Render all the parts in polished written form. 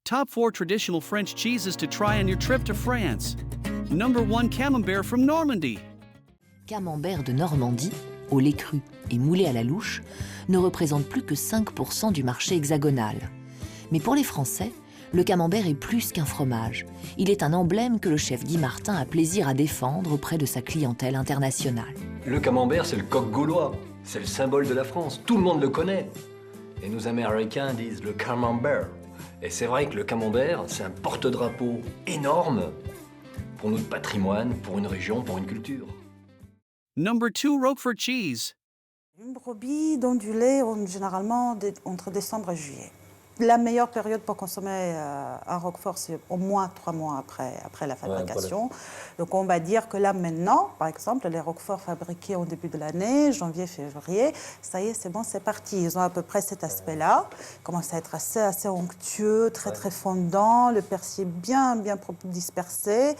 Top 4 traditional French cheeses to try on your trip to France. Number 1, Camembert from Normandy. Camembert de Normandie, au lait cru et moulé à la louche, ne représente plus que 5% du marché hexagonal. Mais pour les Français, le camembert est plus qu'un fromage. Il est un emblème que le chef Guy Martin a plaisir à défendre auprès de sa clientèle internationale. Le camembert, c'est le coq gaulois. C'est le symbole de la France. Tout le monde le connaît. Et nos Américains disent le camembert. Et c'est vrai que le camembert, c'est un porte-drapeau énorme pour notre patrimoine, pour une région, pour une culture. Number 2, Roquefort cheese. Une brebis donne du lait généralement entre décembre et juillet. La meilleure période pour consommer un Roquefort, c'est au moins 3 mois après la fabrication. Donc on va dire que là maintenant, par exemple, les Roqueforts fabriqués au début de l'année, janvier, février, ça y est, c'est bon, c'est parti. Ils ont à peu près cet aspect-là. Ils commencent à être assez onctueux, très fondant, le persil bien dispersé.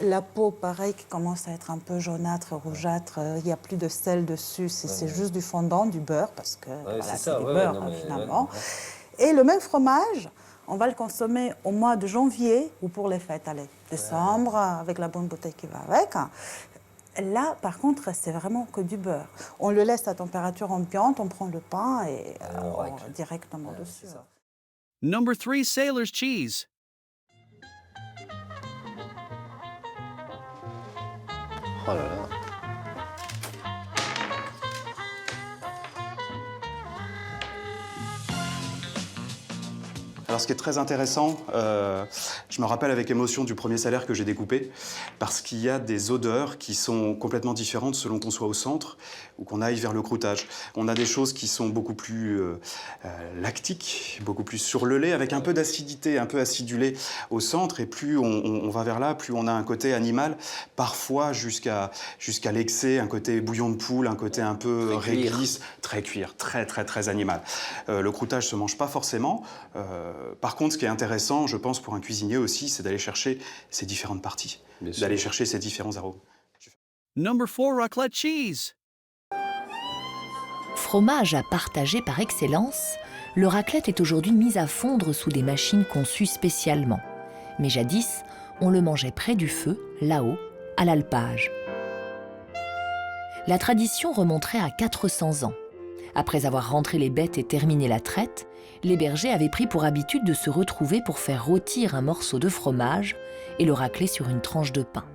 La peau, pareil, qui commence à être un peu jaunâtre, rougeâtre. Il n'y a plus de sel dessus, c'est juste du fondant, du beurre, parce que c'est du beurre, finalement. Et le même fromage, on va le consommer au mois de janvier ou pour les fêtes, décembre, avec la bonne bouteille qui va avec. Là, par contre, c'est vraiment que du beurre. On le laisse à température ambiante, on prend le pain et directement dessus. Number 3, Sailor's cheese. Oh là là. Alors ce qui est très intéressant, je me rappelle avec émotion du premier salaire que j'ai découpé, parce qu'il y a des odeurs qui sont complètement différentes selon qu'on soit au centre ou qu'on aille vers le croûtage. On a des choses qui sont beaucoup plus lactiques, beaucoup plus sur le lait, avec un peu d'acidité, un peu acidulé au centre, et plus on va vers là, plus on a un côté animal, parfois jusqu'à l'excès, un côté bouillon de poule, un côté un peu réglisse, très cuir, très animal. Le croûtage se mange pas forcément. Par contre, ce qui est intéressant, je pense, pour un cuisinier aussi, c'est d'aller chercher ces différentes parties, d'aller chercher ces différents arômes. Number 4, raclette cheese. Fromage à partager par excellence, le raclette est aujourd'hui mis à fondre sous des machines conçues spécialement. Mais jadis, on le mangeait près du feu, là-haut, à l'alpage. La tradition remonterait à 400 ans. Après avoir rentré les bêtes et terminé la traite, les bergers avaient pris pour habitude de se retrouver pour faire rôtir un morceau de fromage et le racler sur une tranche de pain.